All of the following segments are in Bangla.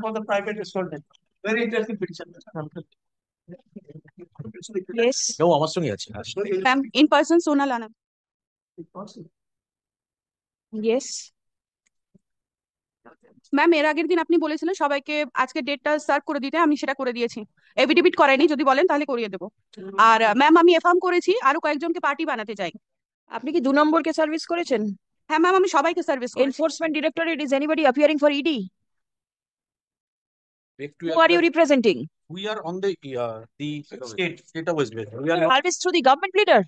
For the private restaurant. Very interesting petition. Yes. No, আমার সঙ্গে আছে। Ma'am, in person, Sonal Anand. Yes. Ma'am এর আগের দিন আপনি বলেছিলেন সবাইকে আজকে ডেটটা সার্ভ করে দিতে, আমি সেটা করে দিয়েছি। এফিডেভিট করাইনি, যদি বলেন তাহলে করিয়ে দেবো। আর ম্যাম আমি এফার্ম করেছি আরো কয়েকজনকে পার্টি বানাতে চাই। আপনি কি 2 নম্বরকে সার্ভিস করেছেন? হ্যাঁ ম্যাম, আমি সবাইকে সার্ভিস করেছি। Enforcement directorate, is anybody appearing for ED? Back to Who your are you question. representing? We are on the state of West Bengal. We are Service through the government leader.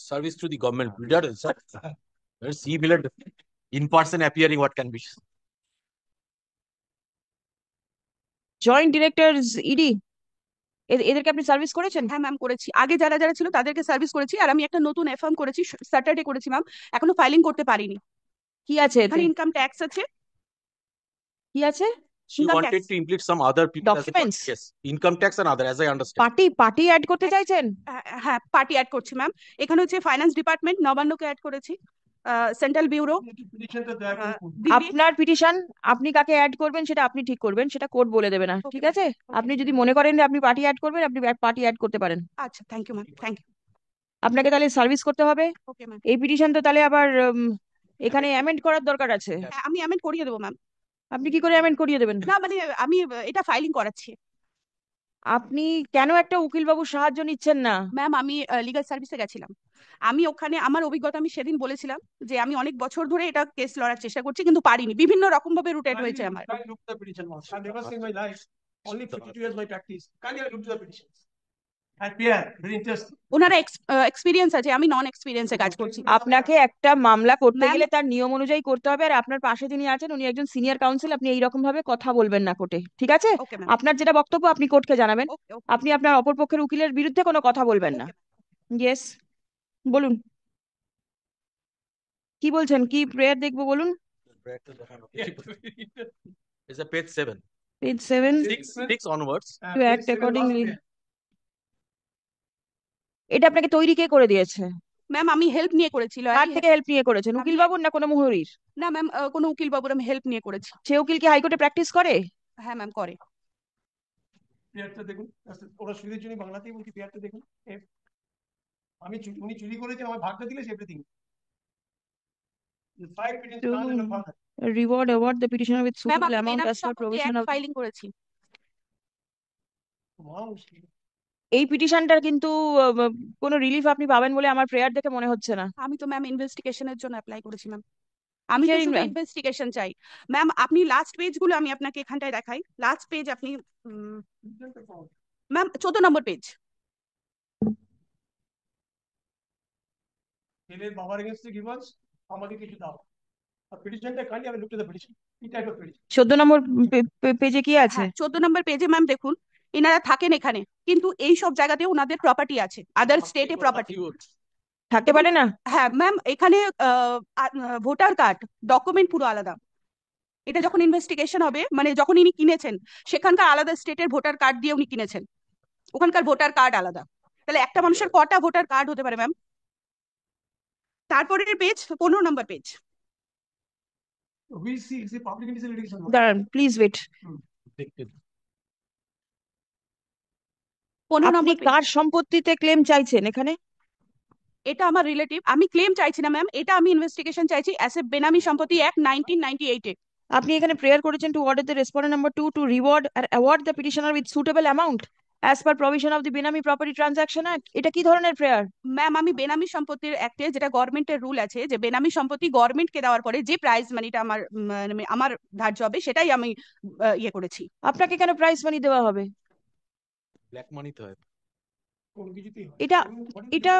service to the government. Leader, sir. See, Millard, in person appearing, what can be? Joint directors ED, এদেরকে আপনি সার্ভিস করেছেন? হ্যাঁ ম্যাম করেছি, আগে যারা যারা ছিল তাদেরকে সার্ভিস করেছি। আর আমি একটা নতুন এফার্ম করেছি, স্যাটারডে করেছি ম্যাম, এখনো ফাইলিং করতে পারিনি। কি আছে এতে? এখানে ইনকাম ট্যাক্স আছে। কি আছে? She Income wanted tax. to implement some other people as a Documents. yes, income tax and other, as I understand. Party add করতে চাইছেন? হ্যাঁ পার্টি অ্যাড করছি ম্যাম। এখানে হচ্ছে ফাইন্যান্স ডিপার্টমেন্ট, নবান্নকে অ্যাড করেছি, সেন্ট্রাল ব্যুরো। আপনার পিটিশন, আপনি কাকে অ্যাড করবেন সেটা আপনি ঠিক করবেন, সেটা কোর্ট বলে দেবে না, ঠিক আছে? আপনি যদি মনে করেন যে আপনি পার্টি অ্যাড করবেন, আপনি পার্টি অ্যাড করতে পারেন। আচ্ছা, thank you ma'am, thank you. আপনাকে তাহলে সার্ভিস করতে হবে। Okay ma'am. এই পিটিশন তো তাহলে আবার এখানে অ্যামেন্ড করার দরকার আছে। আমি অ্যামেন্ড করিয়ে দেবো ম্যাম। আপনি কি করে অ্যামেন্ড করিয়ে দেবেন? না মানে আমি এটা ফাইলিং করাচ্ছি। আপনি কেন একটা উকিল বাবুর সাহায্য নিচ্ছেন না? ম্যাম আমি লিগ্যাল সার্ভিসে গেছিলাম, আমি ওখানে আমার অভিজ্ঞতা আমি সেদিন বলেছিলাম যে আমি অনেক বছর ধরে এটা কেস লড়ার চেষ্টা করছি কিন্তু পারিনি, বিভিন্ন রকম ভাবে রুটেড হয়েছে আমার। Look the petition once. I've never seen my life. Only 52 years my practice. Can you look to the petitions? And Pierre, very interesting. ওনারা এক্সপিরিয়েন্স আছে, আমি নন এক্সপিরিয়েন্সে কাজ করছি। আপনাকে একটা মামলা করতে Ma'am- গেলে তার নিয়ম অনুযায়ী করতে হবে, আর আপনার পাশে যিনি আছেন উনি একজন সিনিয়র কাউন্সিল, আপনি এইরকম ভাবে কথা বলবেন না কোর্টে, ঠিক আছে? Okay ma'am. আপনার যেটা বক্তব্য আপনি কোর্টকে জানাবেন, ওকে ওকে। আপনি আপনার অপরপক্ষের উকিলের বিরুদ্ধে কোনো কথা বলবেন না। ইয়েস, বলুন কি বলছেন, কি প্রেয়ার দেখবো বলুন। It's a page 7. Page 7, 6 onwards. to act accordingly. এটা আপনাকে তৈরি কে করে দিয়েছে? ম্যাম আমি হেল্প নিয়ে করেছি। কার থেকে হেল্প নিয়ে করেছেন? উকিল বাবুর না কোনো মুহুরির? না ম্যাম, কোনো উকিল বাবুর আমি হেল্প নিয়ে করেছি। সে উকিল কি হাইকোর্টে প্র্যাকটিস করে? হ্যাঁ ম্যাম করে। পেয়ারটা দেখুন, ওরা সুদের জন্য বাংলাতেই বলছি, পেয়ারটা দেখুন। আমি উনি চুরি করেছেন, আমার ভাগটা দিলে everything. The five petitions done and a father. Reward award the petitioner with ma'am suitable আমি amount বেনামি as per সম্পত্তি provision অ্যাক্ট of. ফাইলিং করেছি। Wow. এই পিটিশনটার কিন্তু কোনো রিলিফ আপনি পাবেন বলে আমার প্রেয়ার দেখে মনে হচ্ছে না। আমি তো ম্যাম ইনভেস্টিগেশনের জন্য অ্যাপ্লাই করেছি ম্যাম, আমি তো কিসের শুধু ইনভেস্টিগেশন চাই। ম্যাম আপনি লাস্ট পেজগুলো আমি আপনাকে এখানটায় দেখাই, লাস্ট পেজ আপনি ম্যাম 14 নম্বর পেজ। ছেলের বাবার এগেইনস্টে গিভার্স, আমাকে কিছু দাও। আর পিটিশনটা কাইন্ডলি আমি লুক টু দ্য পিটিশন। কি টাইপ অফ পিটিশন? 14 নম্বর পেজে কি আছে? 14 নম্বর পেজে ম্যাম দেখুন, এনারা থাকেন এখানে কিন্তু এই সব জায়গাতে ওনাদের প্রপার্টি আছে, আদার স্টেটে প্রপার্টি থাকতে পারে না। হ্যাঁ ম্যাম এখানে ভোটার কার্ড ডকুমেন্ট পুরো আলাদা। এটা যখন ইনভেস্টিগেশন হবে, মানে যখন ইনি কিনেছেন সেখানকার আলাদা স্টেটের ভোটার কার্ড দিয়ে উনি কিনেছেন, ওখানকার ভোটার কার্ড আলাদা। তাহলে একটা মানুষের কটা ভোটার কার্ড হতে পারে ম্যাম? তারপরের page 15 number page. We see it's a public interest litigation. দাঁড়ান প্লিজ ওয়েট। 15 আপনি নম্বর পেজ। কার সম্পত্তিতে ক্লেম চাইছেন এখানে? এটা আমার রিলেটিভ, আমি ক্লেম চাইছি না ম্যাম, এটা আমি ইনভেস্টিগেশন চাইছি অ্যাজ এ বেনামি সম্পত্তি অ্যাক্ট 1998 এ। আপনি এখানে প্রেয়ার করেছেন to order the respondent number 2 to reward আর award the petitioner with suitable amount as per provision of the Benami property transaction act. এটা কি ধরনের প্রেয়ার? ম্যাম আমি বেনামি সম্পত্তির অ্যাক্টে যেটা গভর্নমেন্টের রুল আছে যে বেনামি সম্পত্তি গভর্নমেন্টকে দেওয়ার পরে যে প্রাইজ মানিটা আমার ধার্য হবে সেটাই আমি ইয়ে করেছি। আপনাকে কেন প্রাইস মানি দেওয়া হবে? ব্ল্যাক মানি তো হয়। কোন কিছুতেই হয়। এটা এটা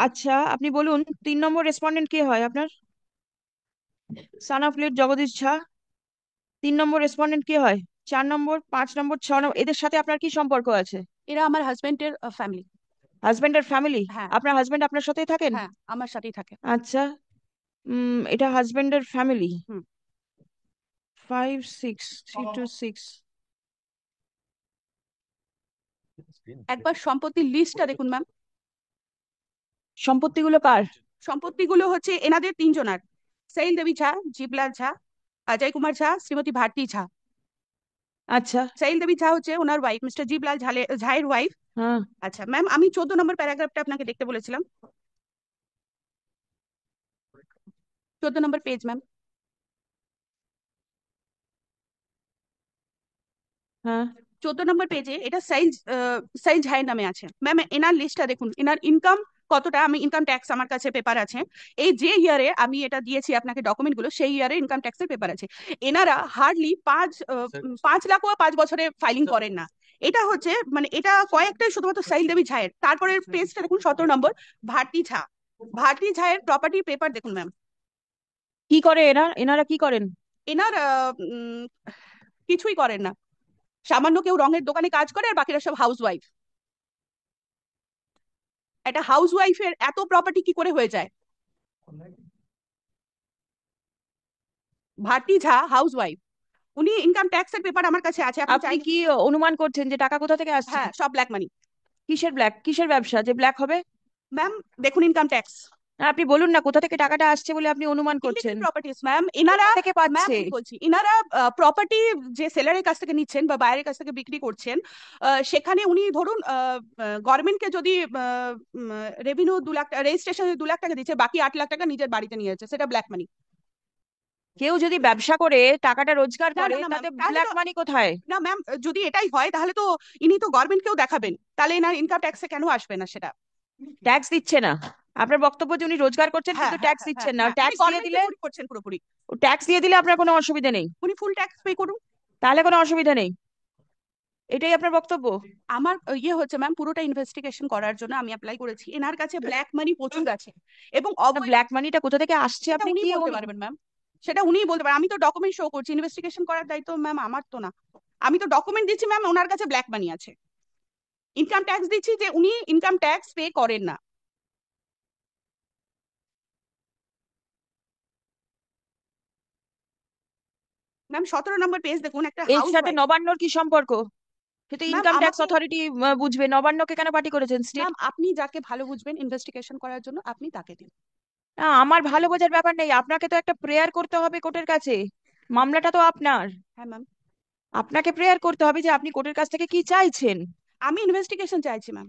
আচ্ছা আপনি বলুন 3 নম্বর রেসপন্ডেন্ট কে হয় আপনার? Son of late Jagdish Jha. 3 নম্বর রেসপন্ডেন্ট কে হয়? 4 নম্বর, 5 নম্বর, 6 নম্বর, এদের সাথে আপনার কি সম্পর্ক আছে? এরা আমার হাজবেন্ডের ফ্যামিলি। হাজবেন্ড আর ফ্যামিলি? হ্যাঁ। আপনার হাজবেন্ড আপনার সাথেই থাকেন? হ্যাঁ আমার সাথেই থাকে। আচ্ছা, এটা হাজবেন্ডের ফ্যামিলি। হুম। 5 6 3 2 6। একবার সম্পত্তির লিস্টটা দেখুন ম্যাম। সম্পত্তিগুলো কার? সম্পত্তিগুলো হচ্ছে এনাদের তিনজনার, সাইল দেবী ঝা, জীবলাল ঝা, অজয় কুমার ঝা, শ্রীমতী ভারতী ঝা। আচ্ছা। সাইল দেবী ঝা হচ্ছে ওনার ওয়াইফ, মিস্টার জীবলাল ঝায়ের ওয়াইফ। হ্যাঁ। আচ্ছা ম্যাম, আমি 14 নম্বর প্যারাগ্রাফটা আপনাকে দেখতে বলেছিলাম, 14 নম্বর পেজ ম্যাম। হ্যাঁ। 14 নম্বর পেজে এটা সাইল ঝায়ের নামে আছে ম্যাম। এনার লিস্টটা দেখুন, এনার ইনকাম কতটা, আমি ইনকাম ট্যাক্স আমার কাছে পেপার আছে, এই যে ইয়ারে আমি এটা দিয়েছি আপনাকে ডকুমেন্ট গুলো, সেই ইয়ারে ইনকাম ট্যাক্সের পেপার আছে। এনারা হার্ডলি 5 লাখ 5 বছরে ফাইলিং করেন না। এটা হচ্ছে মানে এটা কয়েকটাই শুধুমাত্র সাইল দেবী ঝায়ের। তারপরে পেজটা দেখুন 17 নম্বর, ভারতী ঝা। ভারতী ঝায়ের প্রপার্টি পেপার দেখুন ম্যাম। কি করে এনারা কি করেন? এনার কিছুই করেন না, সামান্য কেউ রঙের দোকানে কাজ করে, আর বাকিরা সব হাউস ওয়াইফ। একটা হাউস ওয়াইফের এত প্রপার্টি কি করে হয়ে যায়? ভারতী ঝা হাউস ওয়াইফ, উনি ইনকাম ট্যাক্সের পেপার আমার কাছে আছে, আপনি আপনি চাইলে। কি অনুমান করছেন যে টাকা কোথা থেকে আসছে? হ্যাঁ, সব ব্ল্যাক মানি। কিসের ব্যবসা যে ব্ল্যাক হবে? ম্যাম দেখুন ইনকাম ট্যাক্স। আপনি বলুন না কোথা থেকে টাকাটা আসছে বলে আপনি অনুমান করছেন। প্রপার্টিজ ম্যাম, এনারা কোথা থেকে ম্যাম পাচ্ছে? আমি বলছি, এনারা প্রপার্টি যে সেলারের কাছ থেকে নিচ্ছেন বা বাইরের কাছ থেকে বিক্রি করছেন, সেখানে উনি ধরুন গভর্নমেন্টকে যদি রেভিনিউ 2 লাখ, রেজিস্ট্রেশনে 2 লাখ টাকা দিচ্ছে, বাকি 8 লাখ টাকা নিজের বাড়িতে নিয়ে যাচ্ছে, সেটা ব্ল্যাক মানি। কেউ যদি ব্যবসা করে টাকাটা রোজগার না করে, না না ম্যাম, তাতে তাহলে ব্ল্যাক তো মানি কোথায়? না ম্যাম, যদি এটাই হয় তাহলে তো ইনি তো গভর্নমেন্টকেও দেখাবেন, তাহলে এনার ইনকাম ট্যাক্সে কেন আসবে না সেটা? ট্যাক্স দিচ্ছে না? আপনার বক্তব্য যে উনি রোজগার করছেন হ্যাঁ কিন্তু হ্যাঁ ট্যাক্স হ্যাঁ দিচ্ছেন না, হ্যাঁ, ট্যাক্স দিয়ে দিলে করছেন পুরোপুরি। আপনার কোনো অসুবিধা নেই? উনি ফুল ট্যাক্স পে করুন, তাহলে কোনো অসুবিধা নেই, এটাই আপনার বক্তব্য? আমার ইয়ে হচ্ছে ম্যাম, পুরোটা ইনভেস্টিগেশন করার জন্য আমি অ্যাপ্লাই করেছি। এনার কাছে ব্ল্যাক মানি প্রচুর আছে, এবং ব্ল্যাক মানিটা কোথা থেকে আসছে সেটা আপনি উনি কি বলতে পারবেন ম্যাম, সেটা উনিই বলতে পারেন। আমি তো ডকুমেন্ট শো করছি, ইনভেস্টিগেশন করার দায়িত্ব ম্যাম আমার তো না। আমি তো ডকুমেন্ট দিচ্ছি ম্যাম, ওনার কাছে ব্ল্যাক মানি আছে, ইনকাম ট্যাক্স দিচ্ছি যে উনি ইনকাম ট্যাক্স পে করেন না। ম্যাম 17 নম্বর পেজ দেখুন, একটা এর হাউস সাথে নবান্নর কি সম্পর্ক? সে তো ম্যাম ইনকাম ট্যাক্স আমাকে অথরিটি বুঝবে, নবান্নকে কেন পার্টি করেছেন স্টেট? ম্যাম, আপনি যাকে ভালো বুঝবেন ইনভেস্টিগেশন করার জন্য আপনি তাকে দিন। না, আমার ভালো বোঝার ব্যাপার নেই, আপনাকে তো একটা প্রেয়ার করতে হবে কোর্টের কাছে, মামলাটা তো আপনার। হ্যাঁ ম্যাম, আপনাকে প্রেয়ার করতে হবে যে আপনি কোর্টের কাছ থেকে কি চাইছেন। আমি ইনভেস্টিগেশন চাইছি ম্যাম,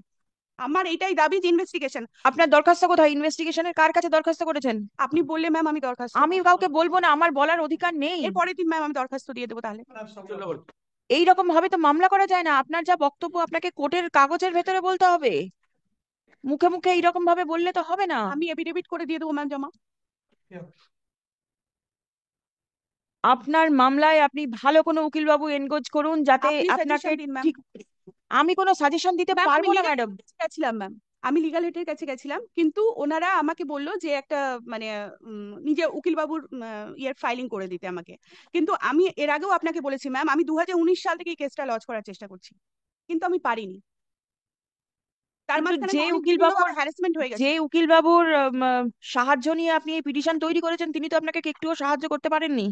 আমার এটাই দাবি যে ইনভেস্টিগেশন। আপনার দরখাস্ত কোথায়? ইনভেস্টিগেশনের কার কাছে দরখাস্ত করেছেন? আপনি বললে ম্যাম আমি দরখাস্ত, আমি কাউকে বলবো না, আমার বলার অধিকার নেই। এর পরের দিন ম্যাম আমি দরখাস্ত দিয়ে দেবো তাহলে। এই রকম ভাবে তো মামলা করা যায় না। আপনার যা বক্তব্য আপনাকে কোর্টের কাগজের ভেতরে বলতে হবে, মুখে মুখে এইরকম ভাবে বললে তো হবে না। আমি এফিডেভিট করে দিয়ে দেবো ম্যাম জমা। আপনার মামলায় আপনি ভালো কোনো উকিল বাবু এনগেজ করুন, যাতে আপনি আপনাকে সাজেশন দিন ম্যাম। ঠিক। আমি কোনো সাজেশন দিতে ম্যাম আমি পারবো না লিগ্যাল ম্যাডাম। গেছিলাম ম্যাম, আমি লিগ্যাল হেডের কাছে গেছিলাম, কিন্তু ওনারা আমাকে বললো যে একটা মানে নিজে উকিল বাবুর ইয়ের ফাইলিং করে দিতে আমাকে। কিন্তু আমি এর আগেও আপনাকে বলেছি ম্যাম, আমি 2019 সাল থেকে এই কেসটা লজ করার চেষ্টা করছি, কিন্তু আমি পারিনি। তার কিন্তু মাঝখানে যে তো অনেক উকিল বিভিন্ন বাবুর হ্যারাসমেন্ট হয়ে গেছে। যে উকিল বাবুর সাহায্য নিয়ে আপনি এই পিটিশন তৈরি করেছেন, তিনি তো আপনাকে একটুও সাহায্য করতে পারেননি।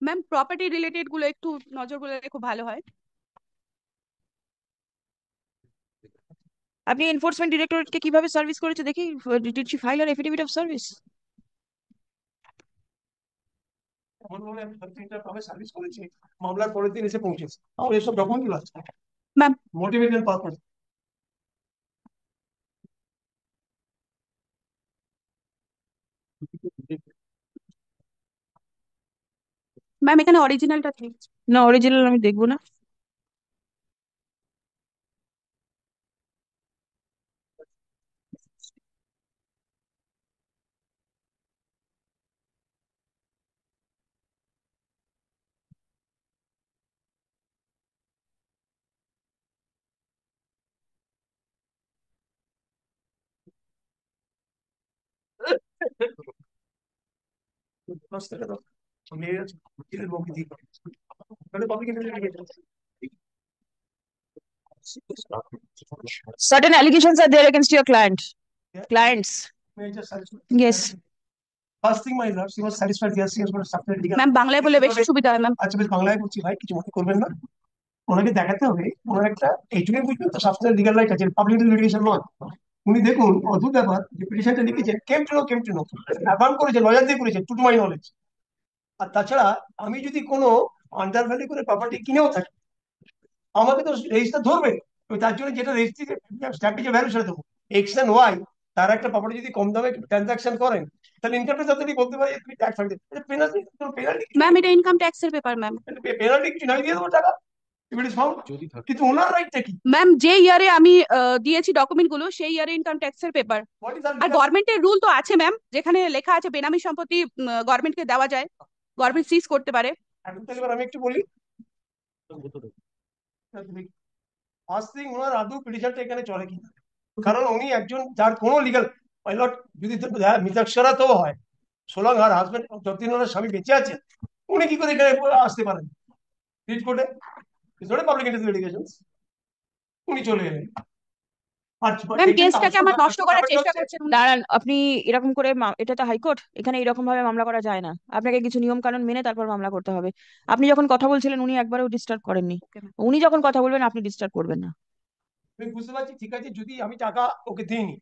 ম্যাম প্রপার্টি রিলেটেড গুলো একটু নজর বলে খুব ভালো হয়। আপনি এনফোর্সমেন্ট ডিরেক্টরেটকে কিভাবে সার্ভিস করেছে দেখি। Did she file her affidavit of service? এমন ভাবে আমি 3টা ভাবে সার্ভিস করেছি, মামলার পরের দিন এসে পৌঁছেছে আমার এসব ডকুমেন্ট গুলো আছে ম্যাম মোটিভেশন পারপাস। ম্যাম এখানে অরিজিনালটা ঠিক। না, অরিজিনাল আমি দেখবো না। Certain allegations are there against your clients. Yes. First thing, my lord, she was satisfied. Yes, she was going to submit legal. Ma'am বাংলায় বলে বেশি সুবিধা হয় ম্যাম। আচ্ছা বেশ বাংলায় বলছি ভাই, কিছু মনে করবেন না। ওনাকে দেখাতে হবে ওনার একটা এইটুকুই বুঝবেন তো সাবস্টেন্স লিগাল রাইট আছে, পাবলিক লিটিগেশন নয়। উনি দেখুন অদ্ভুত ব্যাপার, যে পিটিশনটা লিখেছেন কেম টু নো অ্যাফার্ম করেছে, লয়ার দিয়ে করেছে টু মাই নলেজ। আর তাছাড়া আমি যদি কোনো আন্ডার ভ্যালু করে প্রপার্টি কিনেও থাকি, আমাকে তো রেজিস্টার ধরবে। তো তার জন্য যেটা রেজিস্ট্রি স্ট্যাম্পেজ ভ্যালু সেটা দেবো। এক্স এন্ড ওয়াই, তার একটা প্রপার্টি যদি কম দামে ট্রানজাকশন করেন, তাহলে ইনকাম ট্যাক্স অথরিটি বলতে পারে যে তুমি tax file penalty penalty ma'am এটা ইনকাম ট্যাক্সের পেপার ম্যাম। পেনাল্টি কিছু নাই, দিয়ে দেবো টাকা ইফ ইট ইজ ফাউন্ড। যদি থাকে কিন্তু ওনার রাইটটা কি? ম্যাম যে ইয়ারে আমি দিয়েছি ডকুমেন্ট গুলো সেই ইয়ারে ইনকাম ট্যাক্সের পেপার। হোয়াট ইজ আর গভর্নমেন্টের রুল তো আছে ম্যাম, যেখানে লেখা আছে বেনামি সম্পত্তি গভর্নমেন্টকে দেওয়া যায়, গভর্নমেন্ট সিজ করতে পারে। এখন তাহলে এবার আমি একটু বলি। ফার্স্ট থিং, ওনার আদৌ পিটিশনটা এখানে চলে কিনা, কারণ উনি একজন যার কোনো লিগাল পাইলট যদি মিতাক্ষরা তো হয়, সোলং আর হাজবেন্ড যতদিন ওনার স্বামী বেঁচে আছে, উনি কি করে এখানে আসতে পারেন রিট কোর্টে? Is not public interest litigation. উনি চলে এলেন। আর ম্যাম এখানে কেসটাকে আমার নষ্ট করার চেষ্টা করছেন উনি। দাঁড়ান, আপনি এরকম করে এটা তো হাইকোর্ট, এখানে এরকম ভাবে মামলা করা যায় না। আপনাকে কিছু নিয়ম কানুন মেনে তারপর মামলা করতে হবে। আপনি যখন কথা বলছিলেন উনি একবারও ডিস্টার্ব করেননি। Okay, ma'am. উনি যখন কথা বলবেন আপনি ডিস্টার্ব করবেন না। আমি বুঝতে পারছি, ঠিক আছে, যদি আমি টাকা ওকে দিইনি,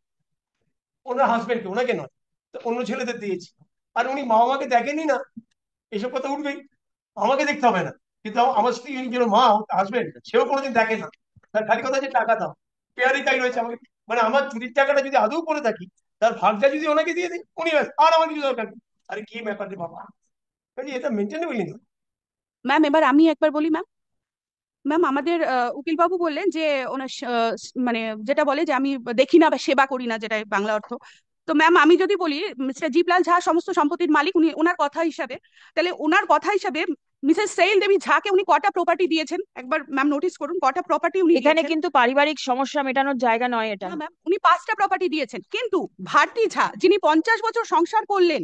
ওনার হাজবেন্ডকে, ওনাকে নয়, তো অন্য ছেলেদের দিয়েছি, আর উনি মা আমাকে দেখেনি না, এসব কথা উঠবেই। আমাকে দেখতে হবে না, কিন্তু আমার স্ত্রী যেন মা হাজবেন্ড, সেও কোনোদিন দেখে না। তার খালি কথা যে টাকা দাও, পেয়ারি তাই রয়েছে আমাকে। মানে আমার চুরির টাকাটা যদি আদৌ করে থাকি, তার ভাগটা যদি ওনাকে দিয়ে দিই, উনি ব্যাস, আর আমার কিছু দরকার নেই। আরে কি ব্যাপার রে বাবা, কাজে এটা মেনটেনেবলই না। ম্যাম এবার আমি একবার বলি ম্যাম। ম্যাম আমাদের উকিল বাবু বললেন যে ওনার মানে যেটা বলে যে আমি দেখি না বা সেবা করি না, যেটা বাংলা অর্থ। তো ম্যাম আমি যদি বলি মিস্টার জিপলাল ঝা সমস্ত সম্পত্তির মালিক, উনি ওনার কথা হিসাবে, তাহলে ওনার কথা হিসাবে মিসেস সেইল দেবী ঝাকে উনি কটা প্রপার্টি দিয়েছেন একবার ম্যাম নোটিস করুন, কটা প্রপার্টি উনি এখানে দিয়েছেন। কিন্তু পারিবারিক সমস্যা মেটানোর জায়গা নয় এটা। না ম্যাম উনি 5টা প্রপার্টি দিয়েছেন, কিন্তু ভারতী ঝা যিনি 50 বছর সংসার করলেন,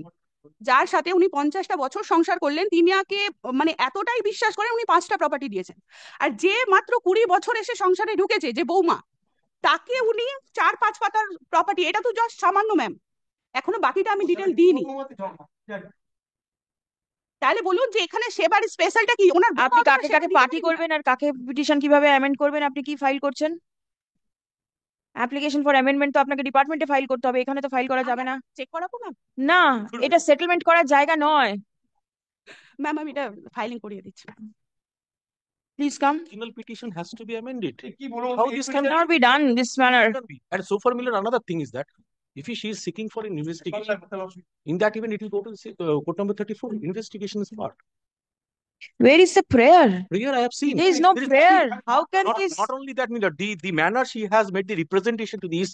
যার সাথে উনি 50টা বছর সংসার করলেন, তিনাকে মানে এতটাই বিশ্বাস করেন উনি 5টা প্রপার্টি দিয়েছেন। আর যে মাত্র 20 বছর এসে সংসারে ঢুকেছে যে বৌমা, তাকে উনি 4-5 পাতার প্রপার্টি, এটা তো জাস্ট সামান্য ম্যাম, এখনো বাকিটা আমি ডিটেল দিইনি। তাহলে বলুন যে এখানে সেবার স্পেশালটা কি? ওনার আপনি বৌমাও তো কাকে সেবা কাকে দিতে পার্টি পারেন না। করবেন আর কাকে পিটিশন কিভাবে অ্যামেন্ড করবেন, আপনি কি ফাইল করছেন? অ্যাপ্লিকেশন ফর অ্যামেন্ডমেন্ট তো আপনাকে ডিপার্টমেন্টে ফাইল করতে হবে, এখানে তো ফাইল করা যাবে না। চেক করাবো ম্যাম? না, এটা সেটেলমেন্ট করার জায়গা নয়। ম্যাম আমি এটা ফাইলিং করিয়ে দিচ্ছি। Please come. Original petition has to be amended. কি বলবো, How এই this petition- can Cannot be done this manner. cannot be. And so for Miller, another thing is that if she is seeking for an investigation, in that event it will go to court number 34. Investigation is part. Where is the prayer? Prayer I have seen. There is no prayer. How can Not, this? not only that, Miller, the manner she has made the representation to the EC,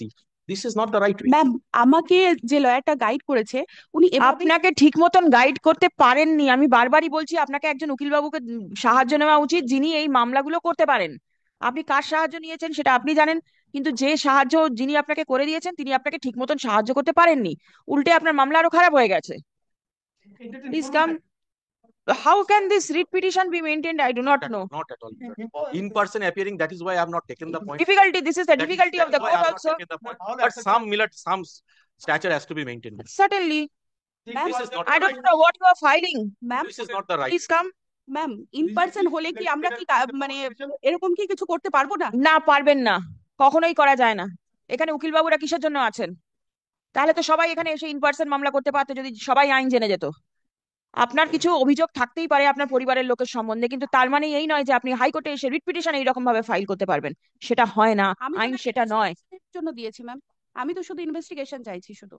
this is not the right way. Ma'am আমাকে যে লয়ারটা গাইড করেছে উনি এভাবে আপনাকে ঠিক মতন গাইড করতে পারেননি। আমি বারবারই বলছি আপনাকে একজন উকিল বাবুকে সাহায্য নেওয়া উচিত, যিনি এই মামলাগুলো করতে পারেন। আপনি কার সাহায্য নিয়েছেন সেটা আপনি জানেন, কিন্তু যে সাহায্য যিনি আপনাকে করে দিয়েছেন তিনি আপনাকে ঠিক মতন সাহায্য করতে পারেননি, উল্টে আপনার মামলা আরো খারাপ হয়ে গেছে। Please come. How can this writ petition be maintained? I do not know. Not at all. In person appearing, that is why I have not taken the point. Difficulty. This is the That is- difficulty of that the is why I court have not also. taken the point. But some, Miller, some stature has to be maintained. Certainly. This is not I don't know what you are filing. Ma'am This is not the right. Please come. Ma'am in person হলে কি আমরা কি মানে এরকম কি কিছু করতে পারবো না? না, পারবেন না, কখনোই করা যায় না। এখানে উকিল বাবুরা কিসের জন্য আছেন? তাহলে তো সবাই এখানে এসে ইন পার্সন মামলা করতে পারতো, যদি সবাই আইন জেনে যেত। আপনার কিছু অভিযোগ থাকতেই পারে আপনার পরিবারের লোকের সম্বন্ধে, কিন্তু তার মানে এই নয় যে আপনি হাইকোর্টে এসে রিট পিটিশন এইরকম ভাবে ফাইল করতে পারবেন। সেটা হয় না, আমি আইন সেটা নয়। জন্য দিয়েছি ম্যাম, আমি তো শুধু ইনভেস্টিগেশন চাইছি শুধু।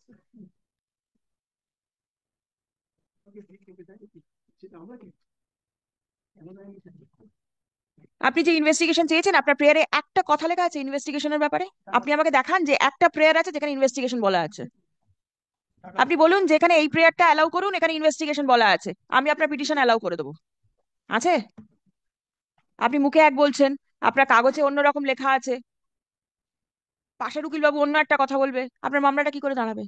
আপনি যে ইনভেস্টিগেশন চেয়েছেন, আপনার প্রেয়ারে একটা কথা লেখা আছে ইনভেস্টিগেশনের ব্যাপারে? আপনি আমাকে দেখান যে একটা প্রেয়ার আছে যেখানে ইনভেস্টিগেশন বলা আছে। আপনি বলুন যেখানে এই প্রেয়ারটা অ্যালাউ করুন, এখানে ইনভেস্টিগেশন বলা আছে, আমি আপনার পিটিশন অ্যালাউ করে দেবো। আছে? আপনি মুখে এক বলছেন, আপনার কাগজে অন্যরকম লেখা আছে, পাশের উকিল বাবু অন্য একটা কথা বলবে, আপনার মামলাটা কি করে দাঁড়াবে?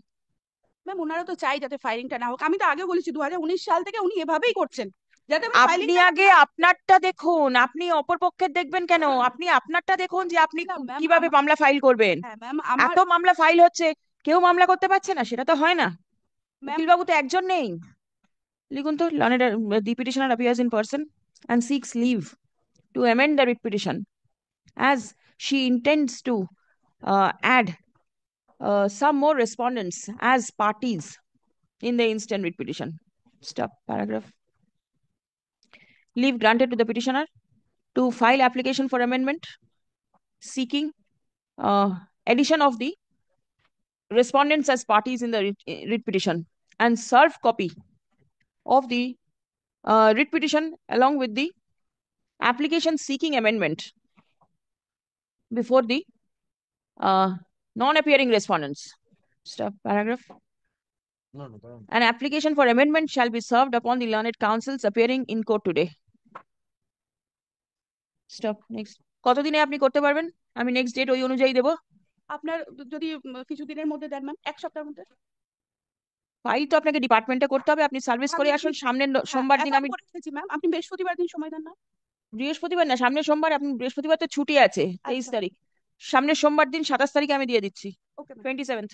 ম্যাম ওনারা তো চাই যাতে ফাইলিংটা না হোক। আমি তো আগে বলেছি 2019 সাল থেকে উনি এভাবেই করছেন, যাতে আমি আপনি ফাইলিংটা আগে আপনারটা দেখুন, আপনি অপর পক্ষের দেখবেন কেন? আপনি আপনারটা দেখুন যে আপনি না, ma'am, কিভাবে মামলা ফাইল করবেন। হ্যাঁ ম্যাম আমার এত মামলা ফাইল হচ্ছে, কেউ মামলা করতে পারছে না, সেটা তো হয় না। ম্যাম উকিল বাবু তো একজন নেই। লিখুন তো, the petitioner appears in person and seeks leave to amend the writ petition as she intends to add some more respondents as parties in the instant writ petition. Stop paragraph. Leave granted to the petitioner to file application for amendment seeking addition of the respondents as parties in the writ petition and serve copy of the writ petition along with the application seeking amendment before the non-appearing respondents. Stop paragraph. No, no, no. An application for amendment shall be served upon the learned counsels appearing in court today. Stop. Next. কতদিনে আপনি করতে পারবেন? আমি নেক্সট ডেট ওই অনুযায়ী দেবো। আপনার যদি কিছুদিনের মধ্যে দেন ম্যাম, এক সপ্তাহের মধ্যে। ফাইল তো আপনাকে ডিপার্টমেন্টে করতে হবে, আপনি সার্ভিস করে আসুন। সামনের সোমবার দিন আমি ম্যাম, আপনি বৃহস্পতিবার দিন সময় দেন না? বৃহস্পতিবার না, সামনের সোমবার। আপনি বৃহস্পতিবার তো ছুটি আছে, 23 তারিখ। সামনের সোমবার দিন 27 তারিখে আমি দিয়ে দিচ্ছি। ওকে, 27th।